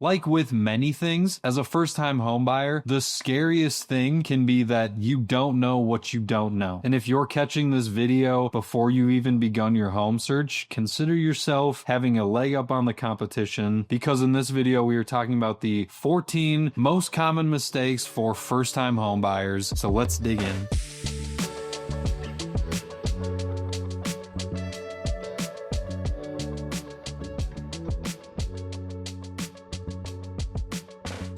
Like with many things, as a first-time home buyer, the scariest thing can be that you don't know what you don't know. And if you're catching this video before you even begun your home search, consider yourself having a leg up on the competition, because in this video we are talking about the 14 most common mistakes for first-time home buyers. So let's dig in.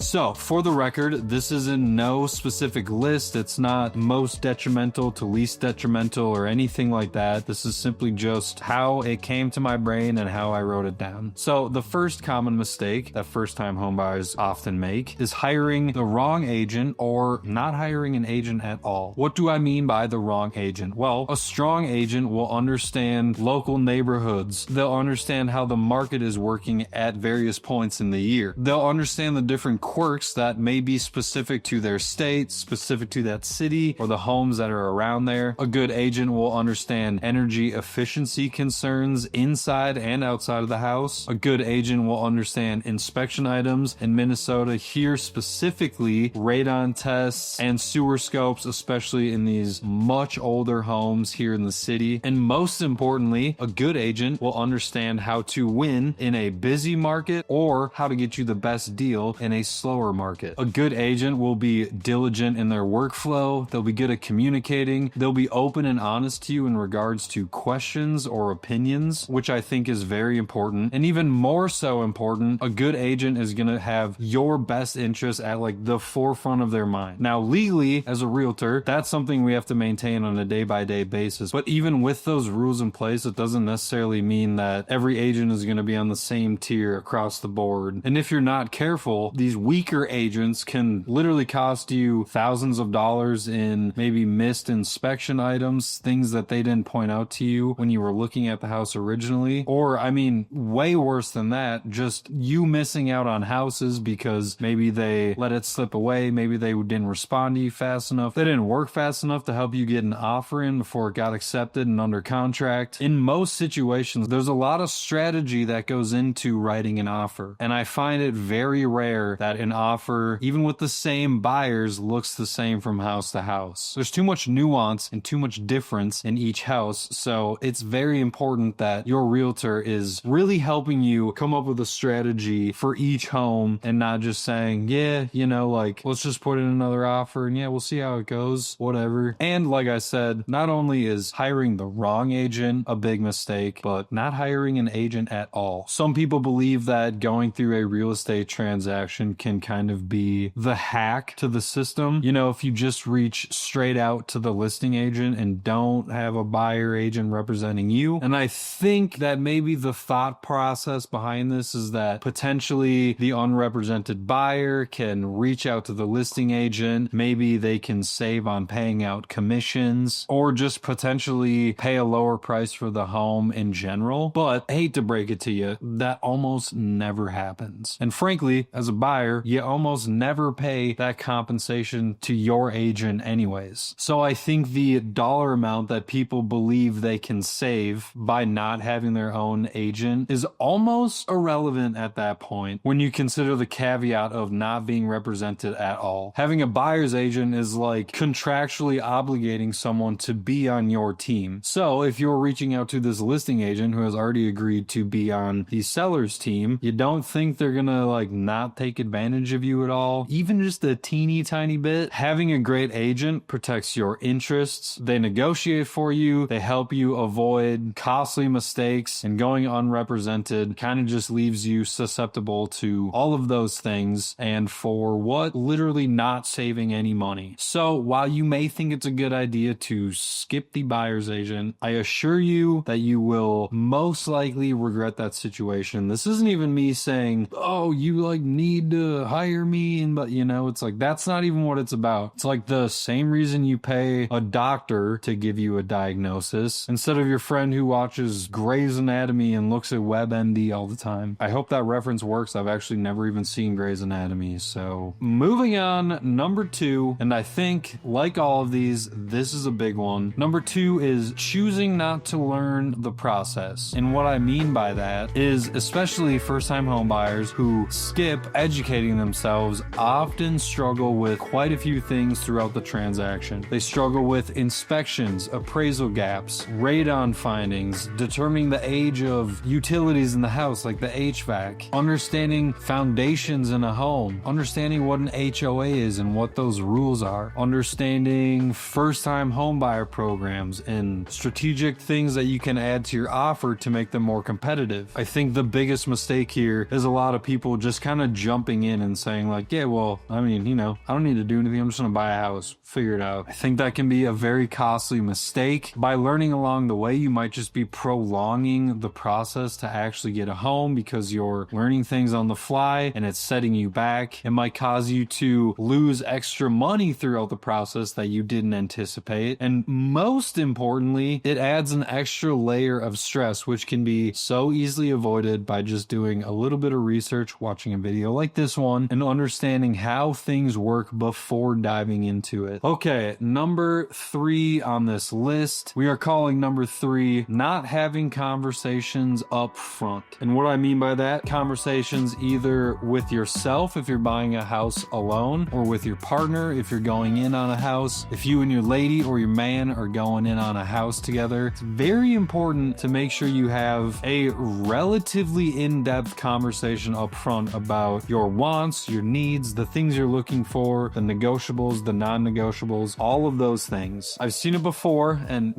So, for the record, this is in no specific list. It's not most detrimental to least detrimental or anything like that. This is simply just how it came to my brain and how I wrote it down. So, the first common mistake that first-time homebuyers often make is hiring the wrong agent or not hiring an agent at all. What do I mean by the wrong agent? Well, a strong agent will understand local neighborhoods. They'll understand how the market is working at various points in the year. They'll understand the different quirks that may be specific to their state, specific to that city, or the homes that are around there. A good agent will understand energy efficiency concerns inside and outside of the house. A good agent will understand inspection items in Minnesota, here specifically radon tests and sewer scopes, especially in these much older homes here in the city. And most importantly, a good agent will understand how to win in a busy market or how to get you the best deal in a slower market. A good agent will be diligent in their workflow. They'll be good at communicating. They'll be open and honest to you in regards to questions or opinions, which I think is very important. And even more so important, a good agent is going to have your best interests at like the forefront of their mind. Now, legally, as a realtor, that's something we have to maintain on a day-by-day basis. But even with those rules in place, it doesn't necessarily mean that every agent is going to be on the same tier across the board. And if you're not careful, these weaker agents can literally cost you thousands of dollars in maybe missed inspection items, things that they didn't point out to you when you were looking at the house originally. Or, I mean, way worse than that, just you missing out on houses because maybe they let it slip away, maybe they didn't respond to you fast enough, they didn't work fast enough to help you get an offer in before it got accepted and under contract. In most situations, there's a lot of strategy that goes into writing an offer, and I find it very rare that an offer, even with the same buyers, looks the same from house to house. There's too much nuance and too much difference in each house, so it's very important that your realtor is really helping you come up with a strategy for each home and not just saying, yeah, you know, like, let's just put in another offer and yeah, we'll see how it goes, whatever. And like I said, not only is hiring the wrong agent a big mistake, but not hiring an agent at all. Some people believe that going through a real estate transaction can kind of be the hack to the system. You know, if you just reach straight out to the listing agent and don't have a buyer agent representing you. And I think that maybe the thought process behind this is that potentially the unrepresented buyer can reach out to the listing agent. Maybe they can save on paying out commissions or just potentially pay a lower price for the home in general. But I hate to break it to you, that almost never happens. And frankly, as a buyer, you almost never pay that compensation to your agent anyways. So I think the dollar amount that people believe they can save by not having their own agent is almost irrelevant at that point when you consider the caveat of not being represented at all. Having a buyer's agent is like contractually obligating someone to be on your team. So if you're reaching out to this listing agent who has already agreed to be on the seller's team, you don't think they're gonna like not take advantage of you at all, even just a teeny tiny bit. Having a great agent protects your interests. They negotiate for you. They help you avoid costly mistakes, and going unrepresented kind of just leaves you susceptible to all of those things, and for what? Literally not saving any money. So while you may think it's a good idea to skip the buyer's agent, I assure you that you will most likely regret that situation. This isn't even me saying, oh, you like need to to hire me, and but it's like that's not even what it's about. It's like the same reason you pay a doctor to give you a diagnosis instead of your friend who watches Grey's Anatomy and looks at WebMD all the time. I hope that reference works. I've actually never even seen Grey's Anatomy. So moving on, number 2, and I think like all of these, this is a big one. Number 2 is choosing not to learn the process. And what I mean by that is especially first-time homebuyers who skip educating themselves often struggle with quite a few things throughout the transaction. They struggle with inspections, appraisal gaps, radon findings, determining the age of utilities in the house like the HVAC, understanding foundations in a home, understanding what an HOA is and what those rules are, understanding first-time homebuyer programs and strategic things that you can add to your offer to make them more competitive. I think the biggest mistake here is a lot of people just kind of jumping in and saying like, yeah, well, I mean, I don't need to do anything. I'm just going to buy a house, figure it out. I think that can be a very costly mistake. By learning along the way, you might just be prolonging the process to actually get a home because you're learning things on the fly and it's setting you back. It might cause you to lose extra money throughout the process that you didn't anticipate. And most importantly, it adds an extra layer of stress, which can be so easily avoided by just doing a little bit of research, watching a video like this one, and understanding how things work before diving into it. Okay, number 3 on this list, we are calling number 3 not having conversations up front. And what I mean by that, conversations either with yourself if you're buying a house alone, or with your partner if you're going in on a house. If you and your lady or your man are going in on a house together, it's very important to make sure you have a relatively in-depth conversation up front about your wants, your needs, the things you're looking for, the negotiables, the non-negotiables, all of those things. I've seen it before, and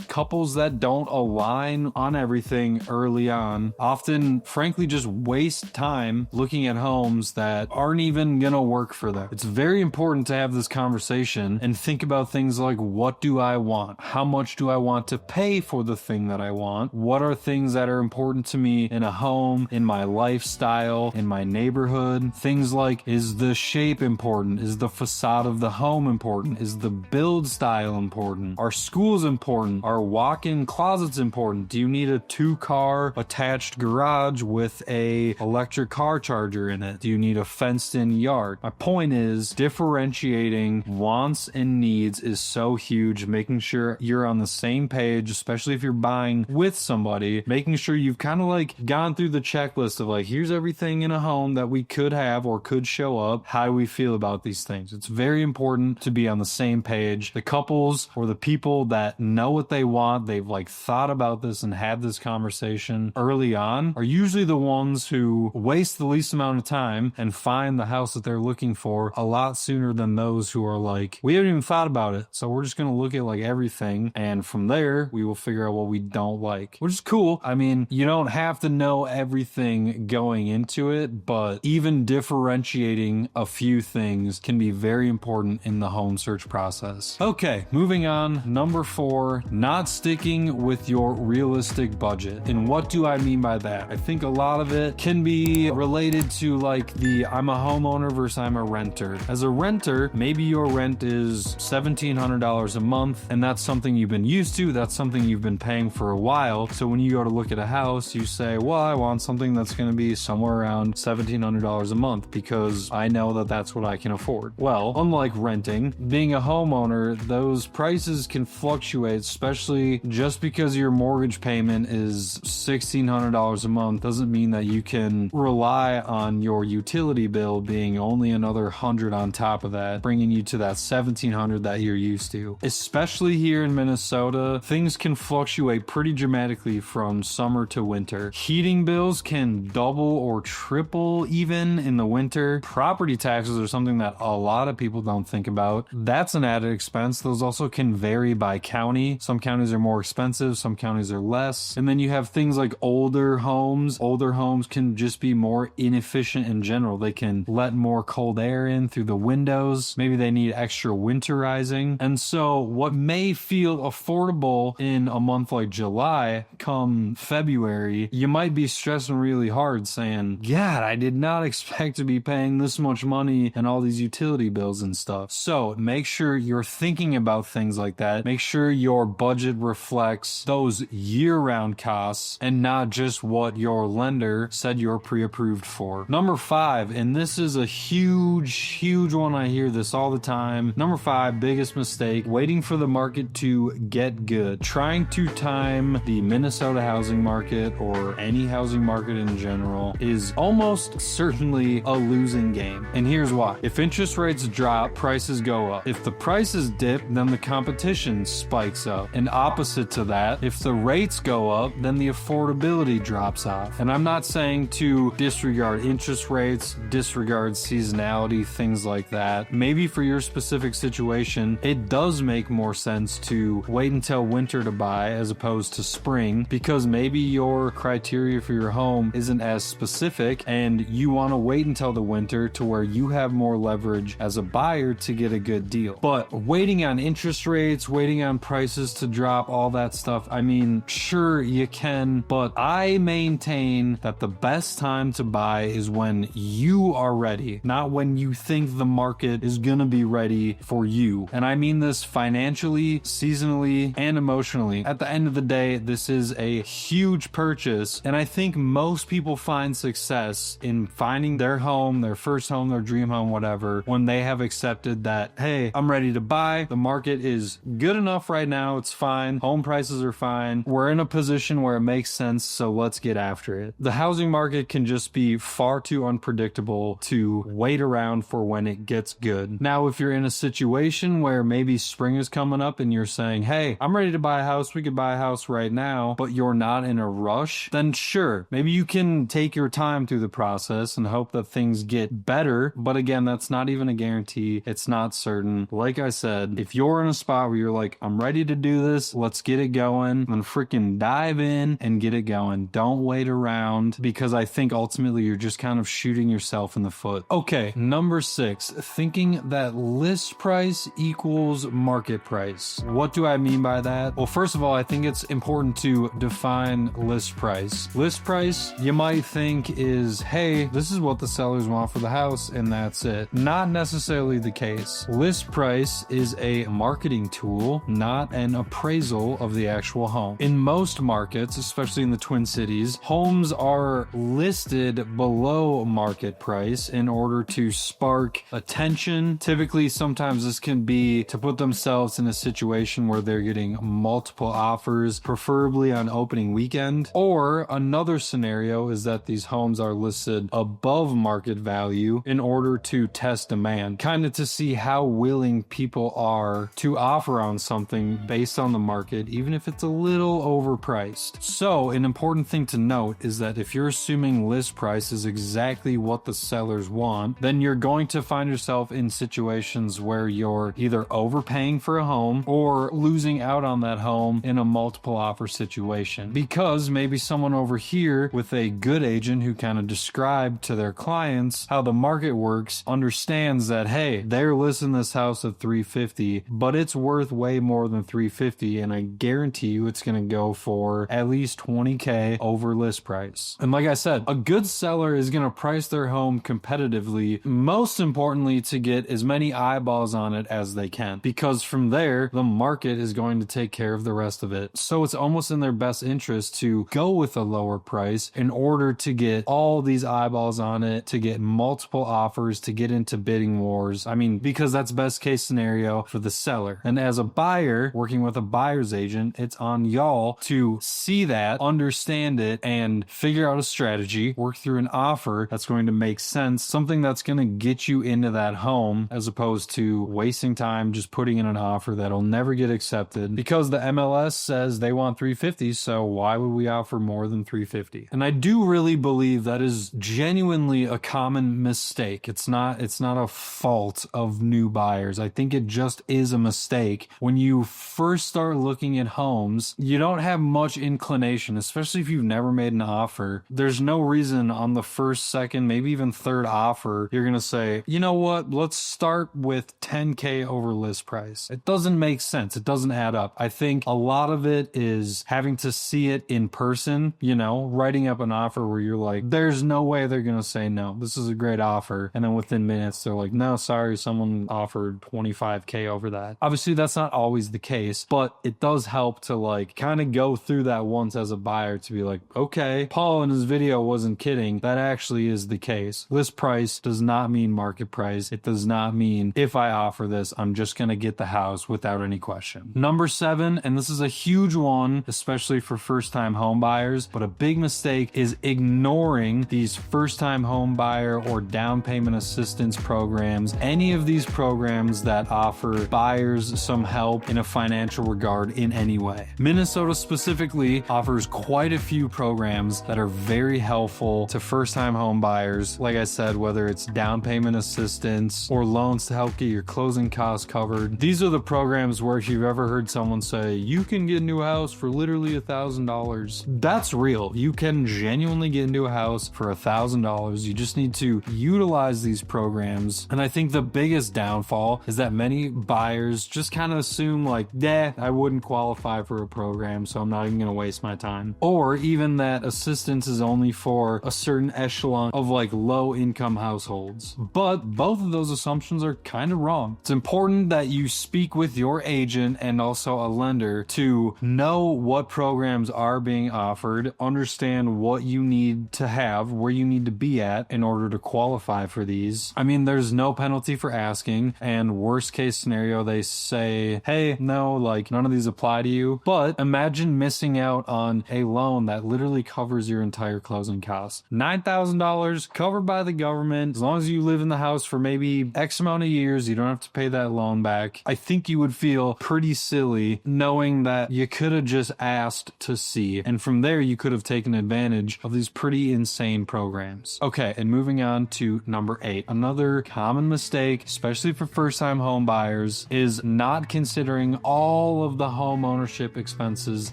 couples that don't align on everything early on often frankly just waste time looking at homes that aren't even gonna work for them. It's very important to have this conversation and think about things like, what do I want? How much do I want to pay for the thing that I want? What are things that are important to me in a home, in my lifestyle, in my neighborhood? Things like, is the shape important? Is the facade of the home important? Is the build style important? Are schools important? Are walk-in closets important? Do you need a 2-car attached garage with a electric car charger in it? Do you need a fenced-in yard? My point is, differentiating wants and needs is so huge. Making sure you're on the same page, especially if you're buying with somebody, making sure you've kind of like gone through the checklist of like, here's everything in a home that we could have or could show up. How do we feel about these things? It's very important to be on the same page. The couples or the people that know what they want, they've like thought about this and had this conversation early on, are usually the ones who waste the least amount of time and find the house that they're looking for a lot sooner than those who are like, we haven't even thought about it, so we're just going to look at like everything, and from there we will figure out what we don't like, which is cool. I mean, you don't have to know everything going into it, but even differentiating a few things can be very important in the home search process. Okay, moving on. Number 4, not sticking with your realistic budget. And what do I mean by that? I think a lot of it can be related to like the I'm a homeowner versus I'm a renter. As a renter, maybe your rent is $1,700 a month, and that's something you've been used to. That's something you've been paying for a while. So when you go to look at a house, you say, well, I want something that's going to be somewhere around $1,700 a month because I know that that's what I can afford. Well, unlike renting, being a homeowner, those prices can fluctuate, especially just because your mortgage payment is $1,600 a month doesn't mean that you can rely on your utility bill being only another $100 on top of that, bringing you to that $1,700 that you're used to. Especially here in Minnesota, things can fluctuate pretty dramatically from summer to winter. Heating bills can double or triple even in the winter. Property taxes are something that a lot of people don't think about. That's an added expense. Those also can vary by county. Some counties are more expensive, some counties are less. And then you have things like older homes. Older homes can just be more inefficient in general. They can let more cold air in through the windows. Maybe they need extra winterizing. And so what may feel affordable in a month like July, come February, you might be stressing really hard saying, God, I did not expect heck to be paying this much money and all these utility bills and stuff. So make sure you're thinking about things like that. Make sure your budget reflects those year-round costs and not just what your lender said you're pre-approved for. Number 5, and this is a huge one. I hear this all the time. Number 5, biggest mistake, waiting for the market to get good. Trying to time the Minnesota housing market or any housing market in general is almost certainly a losing game. And here's why. If interest rates drop, prices go up. If the prices dip, then the competition spikes up. And opposite to that, if the rates go up, then the affordability drops off. And I'm not saying to disregard interest rates, disregard seasonality, things like that. Maybe for your specific situation, it does make more sense to wait until winter to buy as opposed to spring, because maybe your criteria for your home isn't as specific and you want to wait until the winter to where you have more leverage as a buyer to get a good deal. But waiting on interest rates, waiting on prices to drop, all that stuff, I mean, sure you can, but I maintain that the best time to buy is when you are ready, not when you think the market is gonna be ready for you. And I mean this financially, seasonally, and emotionally. At the end of the day, this is a huge purchase, and I think most people find success in finding their home, their first home, their dream home, whatever, when they have accepted that, hey, I'm ready to buy. The market is good enough right now. It's fine. Home prices are fine. We're in a position where it makes sense, so let's get after it. The housing market can just be far too unpredictable to wait around for when it gets good. Now, if you're in a situation where maybe spring is coming up and you're saying, hey, I'm ready to buy a house, we could buy a house right now, but you're not in a rush, then sure, maybe you can take your time through the process and hope that things get better. But again, that's not even a guarantee. It's not certain. Like I said, if you're in a spot where you're like, I'm ready to do this, let's get it going, then freaking dive in and get it going. Don't wait around, because I think ultimately you're just kind of shooting yourself in the foot. Okay, number 6, thinking that list price equals market price. What do I mean by that? Well, first of all, I think it's important to define list price. List price, you might think is, hey, this is what the sellers want for the house and that's it. Not necessarily the case. List price is a marketing tool, not an appraisal of the actual home. In most markets, especially in the Twin Cities, homes are listed below market price in order to spark attention. Typically, sometimes this can be to put themselves in a situation where they're getting multiple offers, preferably on opening weekend. Or another scenario is that these homes are listed above market value in order to test demand, kind of to see how willing people are to offer on something based on the market, even if it's a little overpriced. So an important thing to note is that if you're assuming list price is exactly what the sellers want, then you're going to find yourself in situations where you're either overpaying for a home or losing out on that home in a multiple offer situation, because maybe someone over here with a good agent who kind of described to their clients how the market works understands that, hey, they're listing this house at $350, but it's worth way more than $350, and I guarantee you it's going to go for at least $20K over list price. And like I said, a good seller is going to price their home competitively, most importantly to get as many eyeballs on it as they can, because from there the market is going to take care of the rest of it. So it's almost in their best interest to go with a lower price in order to get all these eyeballs on it, to get multiple offers, to get into bidding wars. I mean, because that's best case scenario for the seller. And as a buyer working with a buyer's agent, it's on y'all to see that, understand it, and figure out a strategy, work through an offer that's going to make sense, something that's going to get you into that home, as opposed to wasting time just putting in an offer that'll never get accepted because the MLS says they want $350, so why would we offer more than $350? And I do really believe that is genuinely a common mistake. It's not a fault of new buyers. I think it just is a mistake. When you first start looking at homes, you don't have much inclination, especially if you've never made an offer. There's no reason on the first, second, maybe even third offer, you're going to say, you know what, let's start with $10K over list price. It doesn't make sense. It doesn't add up. I think a lot of it is having to see it in person, writing up an offer where you're like, there's no way they're going to say no, this is a great offer. And then within minutes, they're like, no, sorry, someone offered 25K over that. Obviously, that's not always the case, but it does help to like kind of go through that once as a buyer to be like, okay, Paul in his video wasn't kidding. That actually is the case. List price does not mean market price. It does not mean if I offer this, I'm just going to get the house without any question. Number 7, and this is a huge one, especially for first-time home buyers, but a big mistake is ignoring these first-time home buyer or down payment assistance programs, any of these programs that offer buyers some help in a financial regard in any way. Minnesota specifically offers quite a few programs that are very helpful to first-time home buyers. Like I said, whether it's down payment assistance or loans to help get your closing costs covered. These are the programs where if you've ever heard someone say, you can get into a house for literally $1,000, that's real. You can genuinely get into a house for $1,000. You just need to utilize these programs. And I think the biggest downfall is that many buyers just kind of assume like, I wouldn't qualify for a program, so I'm not even going to waste my time. Or even that assistance is only for a certain echelon of like low income households. But both of those assumptions are kind of wrong. It's important that you speak with your agent and also a lender to know what programs are being offered, understand what you need to have, where you need to be at in order to qualify for these. I mean, there's no penalty for asking, and worst case scenario, they say, hey, no, like none of these apply to you. But imagine missing out on a loan that literally covers your entire closing costs. $9,000 covered by the government. As long as you live in the house for maybe X amount of years, you don't have to pay that loan back. I think you would feel pretty silly knowing that you could have just asked to see, and from there you could have taken advantage of these pretty insane programs. Okay, and moving on to number 8. Another common mistake, especially for first-time home buyers, is not considering all of the home ownership expenses,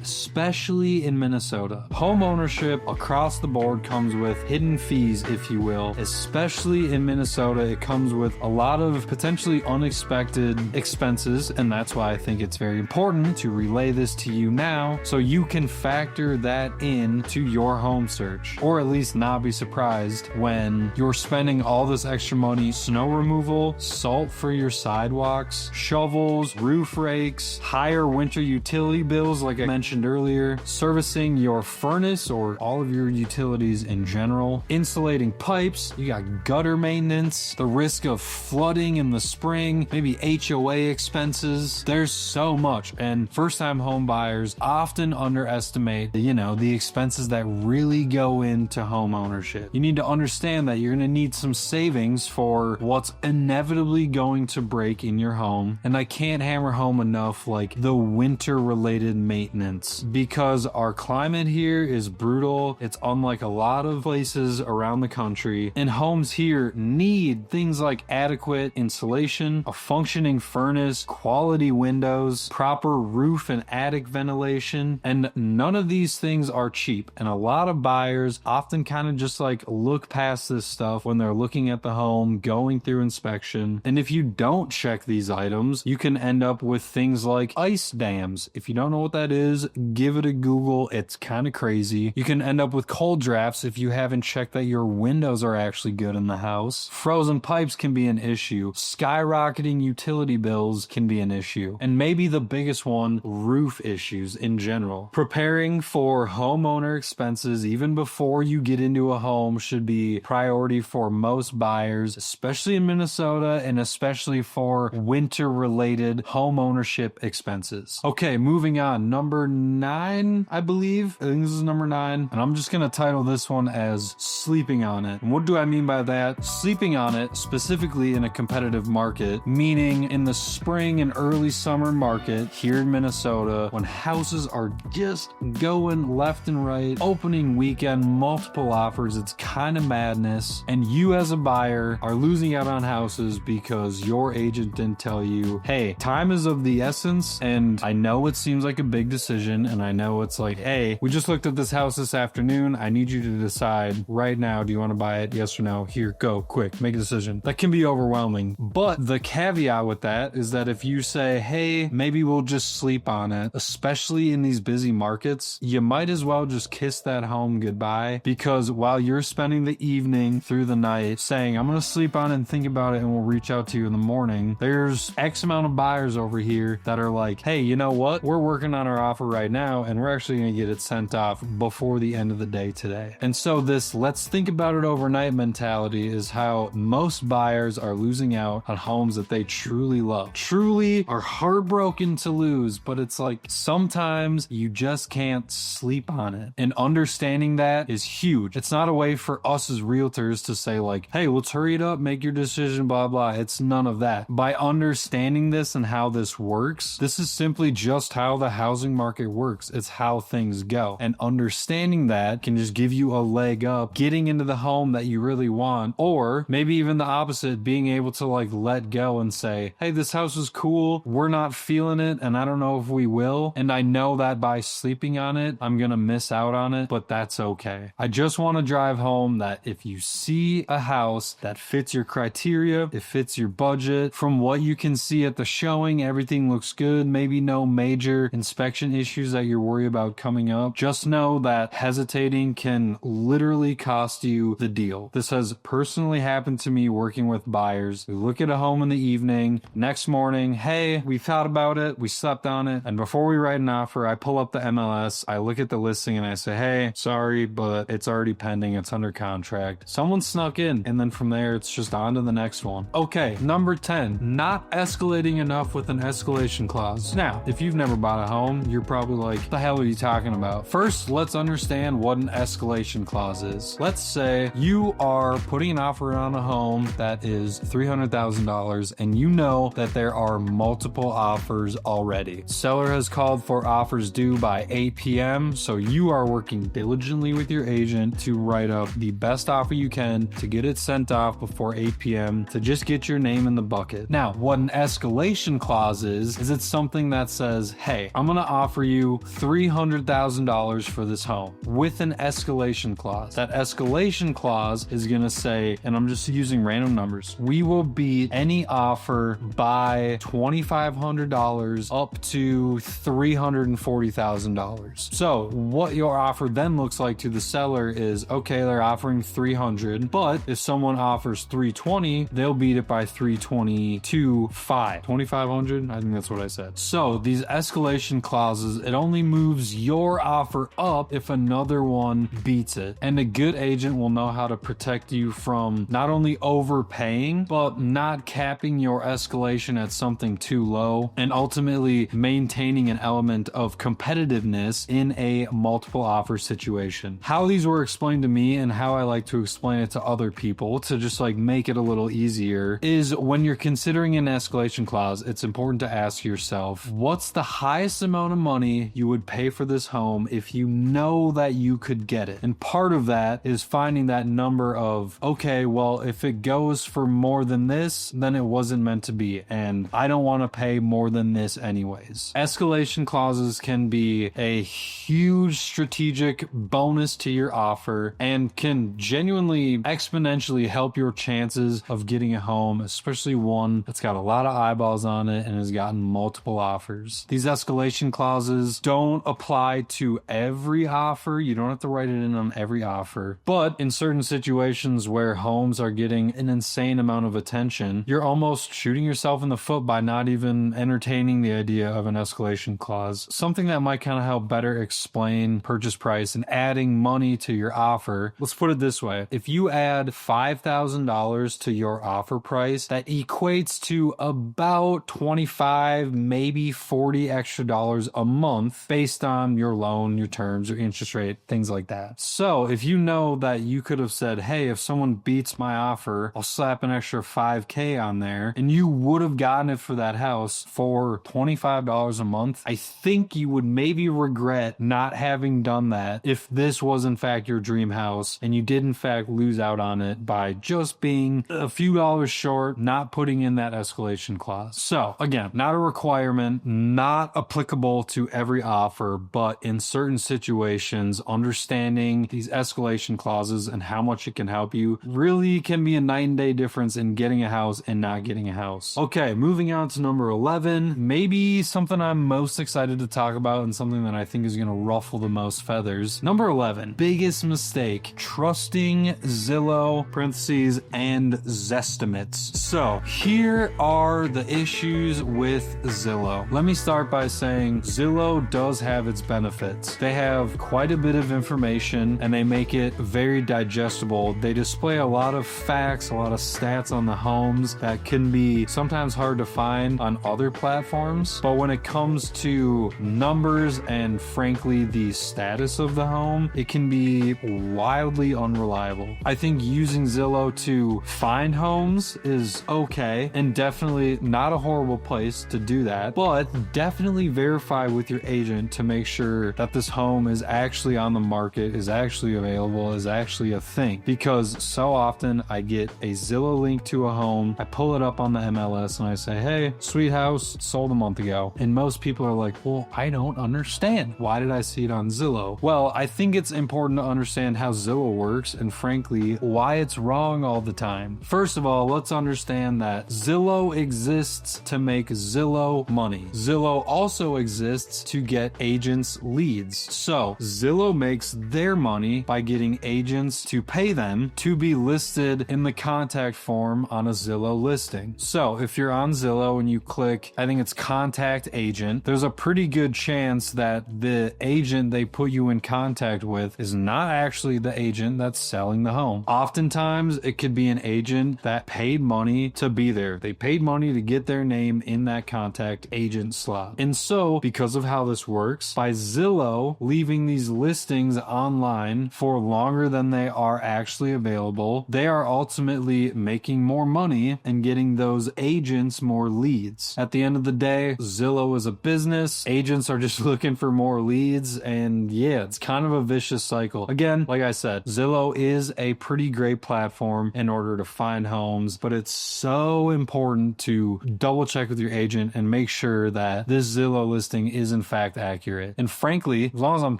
especially in Minnesota. Home ownership across the board comes with hidden fees, if you will. Especially in Minnesota, it comes with a lot of potentially unexpected expenses, and that's why I think it's very important to relay this to you now so you can factor that in to your home search, or at least not be surprised when you're spending all this extra money: snow removal, salt for your sidewalks, shovels, roof rakes, higher winter utility bills like I mentioned earlier, servicing your furnace or all of your utilities in general, insulating pipes, you got gutter maintenance, the risk of flooding in the spring, maybe HOA expenses. There's so much, and first-time home buyers often underestimate, the expenses that really go into home ownership. You need to understand that you're going to need some savings for what's inevitably going to break in your home, and I can't hammer home enough like the winter-related maintenance, because our climate here is brutal. It's unlike a lot of places around the country, and homes here need things like adequate insulation, a functioning furnace, quality windows, proper roof and attic ventilation, and none of these things are cheap. And a lot of buyers often kind of just like look past this stuff when they're looking at the home, going through inspection. And if you don't check these items, you can end up with things like ice dams. If you don't know what that is, give it a Google. It's kind of crazy. You can end up with cold drafts if you haven't checked that your windows are actually good in the house. Frozen pipes can be an issue. Skyrocketing utility bills can be an issue. And maybe the biggest one, roof issues in general. Preparing for homeowner expenses even before you get into a home should be priority for most buyers, especially in Minnesota, and especially for winter-related home ownership expenses. Okay, moving on. Number 9, I believe. I think this is number 9. And I'm just going to title this one as sleeping on it. And what do I mean by that? Sleeping on it, specifically in a competitive market, meaning in the spring and early summer market here in Minnesota, when houses are just going left and right, opening weekend, multiple offers, it's kind of madness. And you as a buyer are losing out on houses because your agent didn't tell you, hey, time is of the essence. And I know it seems like a big decision, and I know it's like, hey, we just looked at this house this afternoon. I need you to decide right now, do you want to buy it? Yes or no? Here, go, quick, make a decision. That can be overwhelming. But the caveat with that is that if you say, hey, maybe we'll just sleep on it, especially in these busy markets, you might as well just kiss that home goodbye, because while you're spending the evening through the night saying, I'm gonna sleep on it and think about it and we'll reach out to you in the morning. There's X amount of buyers over here that are like, hey, you know what? We're working on our offer right now and we're actually gonna get it sent off before the end of the day today. And so this let's think about it overnight mentality is how most buyers are losing out on homes that they truly love, truly are heartbroken to lose, but it's like sometimes you just can't sleep on it. And understanding that is huge. It's not a way for us as realtors to say like, hey, let's hurry it up, make your decision, blah, blah. It's none of that. By understanding this and how this works, this is simply just how the housing market works. It's how things go. And understanding that can just give you a leg up getting into the home that you really want, or maybe even the opposite, being able to like let go and say, hey, this house is cool. We're not feeling it. And I don't know if we will. And I know that by sleeping on it, I'm going to miss out on it, but that's okay. I just want to drive home that if you see a house that fits your criteria, it fits your budget, from what you can see at the showing, everything looks good, maybe no major inspection issues that you're worried about coming up, just know that hesitating can literally cost you the deal. This has personally happened to me working with buyers. We look at a home in the evening, next morning, hey, we thought about it, we slept on it, and before we write an offer, I pull up the MLS, I look at the listing and I say, hey, sorry, but it's already pending, it's under contract. Someone snuck in, and then from there, it's just on to the next one. Okay, number 10, not escalating enough with an escalation clause. Now, if you've never bought a home, you're probably like, the hell are you talking about? First, let's understand what an escalation clause is. Let's say you are putting an offer on a home that is $300,000 and you know that there are multiple offers already. Seller has called for offers due by 8 p.m. So you are working diligently with your agent to write up the best offer you can to get it sent off before 8 p.m. to just get your name in the bucket. Now, what an escalation clause is it's something that says, hey, I'm going to offer you $300,000 for this home with an escalation clause. That escalation clause is going to say, and I'm just using random numbers, we will beat any offer by $2,500 up to $340,000. So what your offer then looks like to the seller is, okay, they're offering $300, but if someone offers $320, they'll beat it by $2,500. I think that's what I said. So these escalation clauses, it only moves your offer up if another one beats it. And a good agent will know how to protect you from not only overpaying, but not capping your escalation at something too low, and ultimately maintaining an element of competitiveness in a multiple offer situation. How these were explained to me and how I like to explain it to other people to just like make it a little easier is when you're considering an escalation clause, it's important to ask yourself, what's the highest amount of money you would pay for this home if you know that you could get it? And part of that is finding that number of, okay, well, if it goes for more than this, then it wasn't meant to be, and I don't want to pay more than this anyways. Escalation clauses can be a huge strategic bonus to your offer and can genuinely exponentially help your chances of getting a home, especially one that's got a lot of eyeballs on it and has gotten multiple offers. These escalation clauses don't apply to every offer. You don't have to write it in on every offer, but in certain situations where homes are getting an insane amount of attention, you're almost shooting yourself in the foot by not even entertaining the idea of an escalation clause. Something that might kind of help better explain purchase price and adding money to your offer. Let's put it this way. If you add $5,000 to your offer price, that equates to about 25, maybe 40 extra dollars a month based on your loan, your terms, your interest rate, things like that. So if you know that you could have said, hey, if someone beats my offer, I'll slap an extra $5K on there, and you would have gotten it for that house for $25 a month, I think you would maybe regret not having done that if this was in fact your dream house and you did in fact lose out on it by just being a few dollars short, not putting in that escalation clause. So again, not a requirement, not applicable to every offer, but in certain situations, understanding these escalation clauses and how much it can help you really can be a night and day difference in getting a house and not getting a house. Okay, moving on to number 11, maybe something I'm most excited to talk about and something that I think is going to ruffle the most feathers. Number 11, biggest mistake, trusting using Zillow, parentheses, and Zestimates. So here are the issues with Zillow. Let me start by saying Zillow does have its benefits. They have quite a bit of information and they make it very digestible. They display a lot of facts, a lot of stats on the homes that can be sometimes hard to find on other platforms. But when it comes to numbers and frankly the status of the home, it can be wildly unreliable. I think using Zillow to find homes is okay and definitely not a horrible place to do that, but definitely verify with your agent to make sure that this home is actually on the market, is actually available, is actually a thing. Because so often I get a Zillow link to a home, I pull it up on the MLS and I say, hey, sweet house, sold a month ago. And most people are like, well, I don't understand. Why did I see it on Zillow? Well, I think it's important to understand how Zillow works and frankly, why it's wrong all the time. First of all, let's understand that Zillow exists to make Zillow money. Zillow also exists to get agents leads. So Zillow makes their money by getting agents to pay them to be listed in the contact form on a Zillow listing. So if you're on Zillow and you click, I think it's contact agent, there's a pretty good chance that the agent they put you in contact with is not actually the agent that's selling the home. Oftentimes it could be an agent that paid money to be there. They paid money to get their name in that contact agent slot. And so because of how this works, by Zillow leaving these listings online for longer than they are actually available, they are ultimately making more money and getting those agents more leads. At the end of the day, Zillow is a business. Agents are just looking for more leads. And yeah, it's kind of a vicious cycle. Again, like I said, Zillow is a pretty great platform in order to find homes, but it's so important to double check with your agent and make sure that this Zillow listing is in fact accurate. And frankly, as long as I'm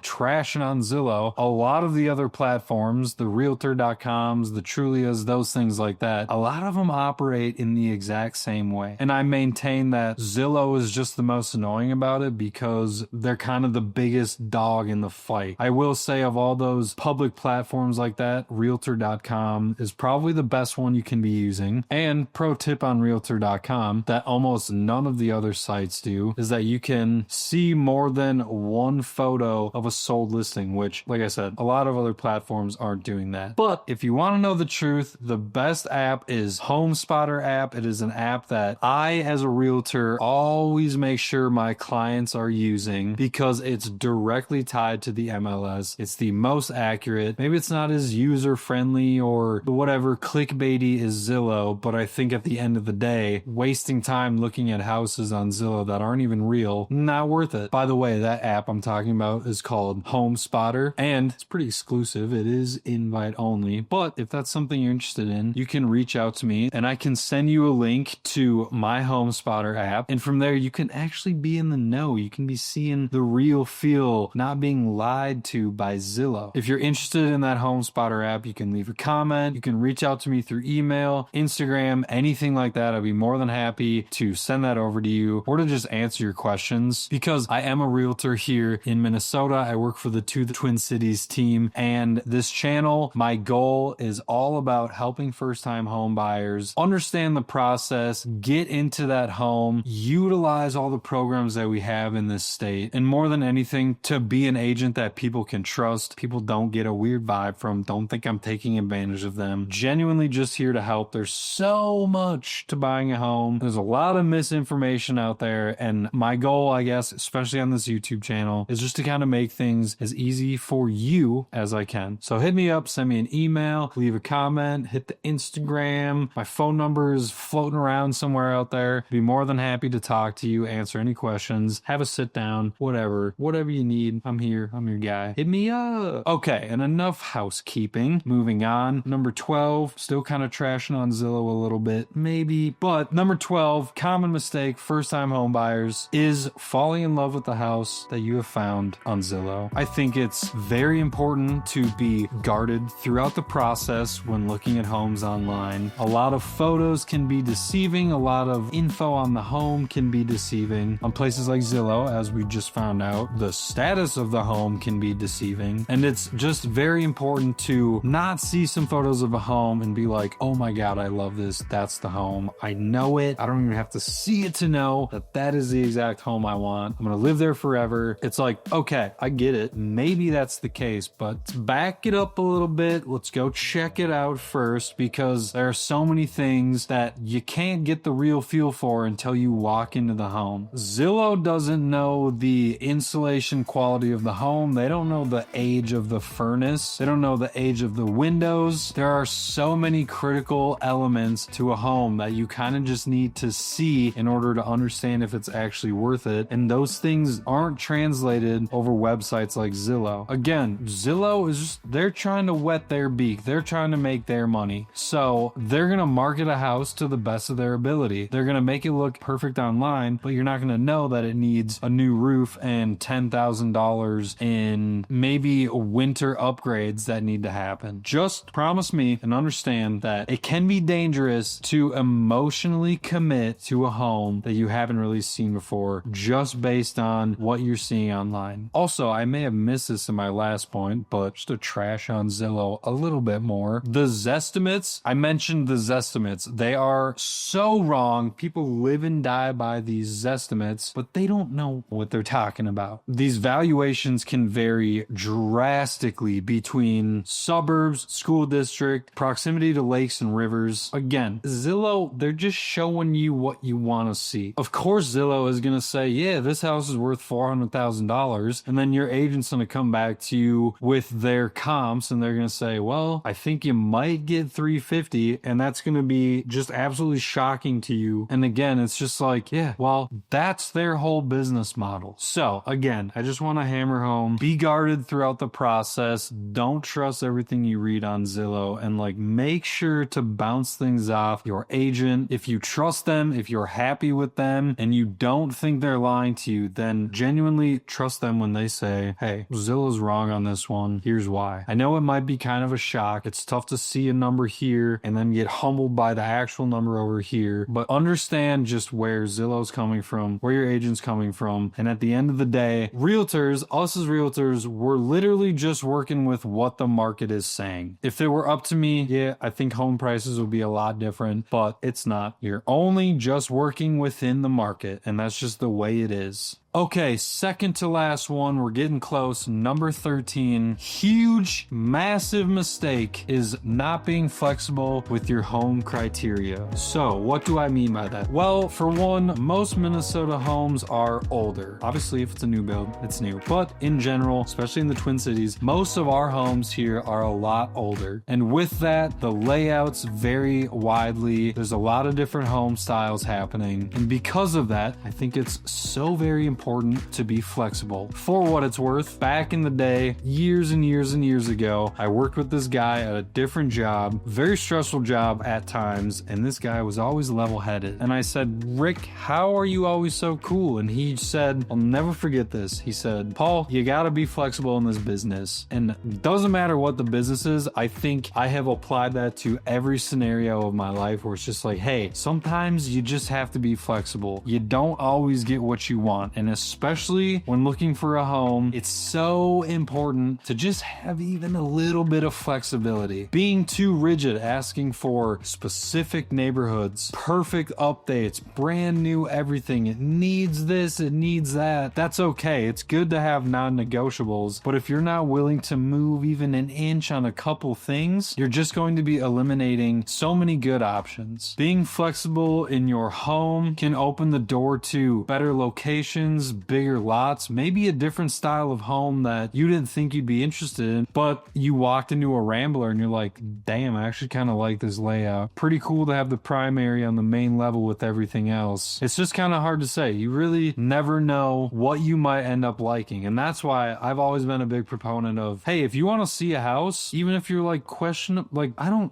trashing on Zillow, a lot of the other platforms, the realtor.coms, the Trulias, those things like that, a lot of them operate in the exact same way. And I maintain that Zillow is just the most annoying about it because they're kind of the biggest dog in the fight. I will say of all those public platforms like that, realtor.com is probably the best one you can be using. And pro tip on realtor.com that almost none of the other sites do is that you can see more than one photo of a sold listing, which, like I said, a lot of other platforms aren't doing that. But if you want to know the truth, the best app is HomeSpotter app. It is an app that I, as a realtor, always make sure my clients are using because it's directly tied to the MLS. It's the most accurate. Maybe it's not as user friendly or whatever clickbaity as Zillow, but I think at the end of the day, wasting time looking at houses on Zillow that aren't even real, not worth it. By the way, that app I'm talking about is called HomeSpotter and it's pretty exclusive. It is invite only, but if that's something you're interested in, you can reach out to me and I can send you a link to my HomeSpotter app. And from there, you can actually be in the know. You can be seeing the real feel, not being lied to by Zillow. If you're interested in that HomeSpotter app, you can leave a comment. You can reach out to me through email, Instagram, anything like that. I'd be more than happy to send that over to you or to just answer your questions because I am a realtor here in Minnesota. I work for the Twin Cities team and this channel, my goal is all about helping first-time home buyers understand the process, get into that home, utilize all the programs that we have in this state, and more than anything, to be an agent that people can trust, people don't get a weird vibe from, don't think I'm taking advantage of them. Genuinely just here to help. There's so much to buying a home. There's a lot of misinformation out there, and my goal, I guess, especially on this YouTube channel, is just to kind of make things as easy for you as I can. So hit me up, send me an email, leave a comment, hit the Instagram. My phone number is floating around somewhere out there. Be more than happy to talk to you, answer any questions, have a sit down, whatever you need. I'm here. I'm your guy. Hit me up. Okay, and enough housekeeping. Moving on. Number 12, still kind of trashing on Zillow a little bit, maybe, but number 12, common mistake first-time home buyers is falling in love with the house that you have found on Zillow. I think it's very important to be guarded throughout the process when looking at homes online. A lot of photos can be deceiving. A lot of info on the home can be deceiving. On places like Zillow, as we just found out, the status of the home can be deceiving. And it's just very important to not see some photos of a home and be like, oh my God, I love this. That's the home. I know it. I don't even have to see it to know that that is the exact home I want. I'm going to live there forever. It's like, okay, I get it. Maybe that's the case, but to back it up a little bit, let's go check it out first, because there are so many things that you can't get the real feel for until you walk into the home. Zillow doesn't know the insulation quality of the home. They don't know the age of the furnace. They don't know the age of the windows. There are so many critical elements to a home that you kind of just need to see in order to understand if it's actually worth it. And those things aren't translated over websites like Zillow. Again, Zillow is just, they're trying to wet their beak. They're trying to make their money. So they're going to market a house to the best of their ability. They're going to make it look perfect online, but you're not going to know that it needs a new roof and $10,000 in maybe winter upgrades that need to happen. Just promise me and understand that it can be dangerous to emotionally commit to a home that you haven't really seen before just based on what you're seeing online. Also, I may have missed this in my last point, but just to trash on Zillow a little bit more. The Zestimates, I mentioned the Zestimates. They are so wrong. People live and die by these Zestimates, but they don't know what they're talking about. These valuations can vary drastically between suburbs, school district, proximity to lakes and rivers. Again, Zillow, they're just showing you what you want to see. Of course, Zillow is going to say, yeah, this house is worth $400,000. And then your agent's going to come back to you with their comps and they're going to say, well, I think you might get 350. And that's going to be just absolutely shocking to you. And again, it's just like, yeah, well, that's their whole business model. So again, I just want to hammer home, be guarded throughout the process. Don't trust everything you read on Zillow, and like make sure to bounce things off your agent. If you trust them, if you're happy with them and you don't think they're lying to you, then genuinely trust them when they say, hey, Zillow's wrong on this one. Here's why. I know it might be kind of a shock. It's tough to see a number here and then get humbled by the actual number over here, but understand just where Zillow's coming from, where your agent's coming from. And at the end of the day, realtors, us as realtors, we're literally just working with what the market is saying. If it were up to me, yeah, I think home prices would be a lot different, but it's not. You're only just working within the market, and that's just the way it is. Okay, second to last one. We're getting close. Number 13. Huge, massive mistake is not being flexible with your home criteria. So, what do I mean by that? Well, for one, most Minnesota homes are older. Obviously, if it's a new build, it's new. But in general, especially in the Twin Cities, most of our homes here are a lot older. And with that, the layouts vary widely. There's a lot of different home styles happening. And because of that, I think it's so very important to be flexible. For what it's worth, back in the day, years and years and years ago, I worked with this guy at a different job, very stressful job at times, and this guy was always level-headed. And I said, Rick, how are you always so cool? And he said, I'll never forget this. He said, Paul, you gotta be flexible in this business. And it doesn't matter what the business is, I think I have applied that to every scenario of my life where it's just like, hey, sometimes you just have to be flexible. You don't always get what you want. And especially when looking for a home, it's so important to just have even a little bit of flexibility. Being too rigid, asking for specific neighborhoods, perfect updates, brand new everything, it needs this, it needs that, that's okay. It's good to have non-negotiables, but if you're not willing to move even an inch on a couple things, you're just going to be eliminating so many good options. Being flexible in your home can open the door to better locations, bigger lots, maybe a different style of home that you didn't think you'd be interested in, but you walked into a Rambler and you're like, damn, I actually kind of like this layout. Pretty cool to have the primary on the main level with everything else. It's just kind of hard to say. You really never know what you might end up liking. And that's why I've always been a big proponent of, hey, if you want to see a house, even if you're like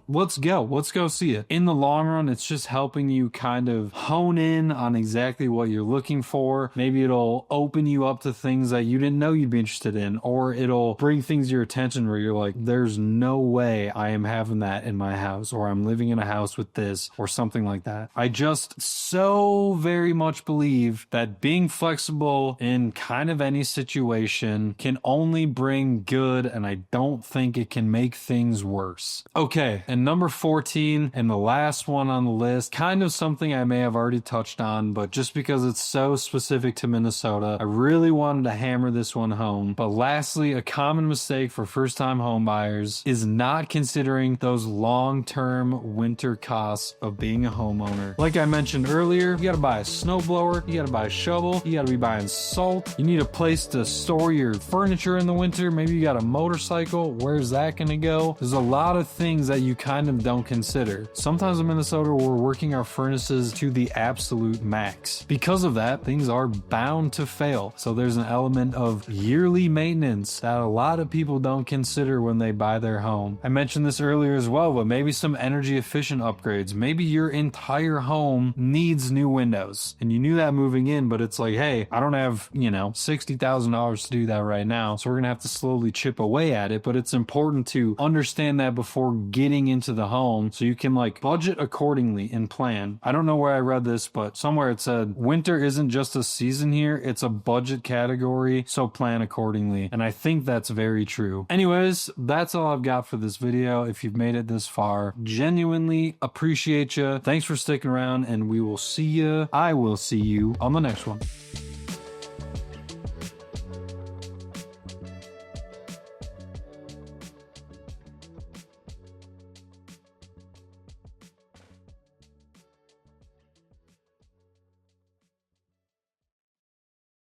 let's go see it. In the long run, it's just helping you kind of hone in on exactly what you're looking for. Maybe it'll it'll open you up to things that you didn't know you'd be interested in, or it'll bring things to your attention where you're like, there's no way I am having that in my house, or I'm living in a house with this, or something like that. I just so very much believe that being flexible in kind of any situation can only bring good, and I don't think it can make things worse. Okay, and number 14, and the last one on the list, kind of something I may have already touched on, but just because it's so specific to Minnesota, I really wanted to hammer this one home. But lastly, a common mistake for first-time home buyers is not considering those long-term winter costs of being a homeowner. Like I mentioned earlier, you gotta buy a snowblower, you gotta buy a shovel, you gotta be buying salt, you need a place to store your furniture in the winter, maybe you got a motorcycle, where's that gonna go? There's a lot of things that you kind of don't consider. Sometimes in Minnesota, we're working our furnaces to the absolute max. Because of that, things are bound to fail. So there's an element of yearly maintenance that a lot of people don't consider when they buy their home. I mentioned this earlier as well, but maybe some energy efficient upgrades. Maybe your entire home needs new windows and you knew that moving in, but it's like, hey, I don't have, $60,000 to do that right now. So we're going to have to slowly chip away at it. But it's important to understand that before getting into the home so you can budget accordingly and plan. I don't know where I read this, but somewhere it said winter isn't just a season here, it's a budget category, so plan accordingly. And I think that's very true. Anyways, that's all I've got for this video. If you've made it this far, genuinely appreciate you. Thanks for sticking around, and I will see you on the next one.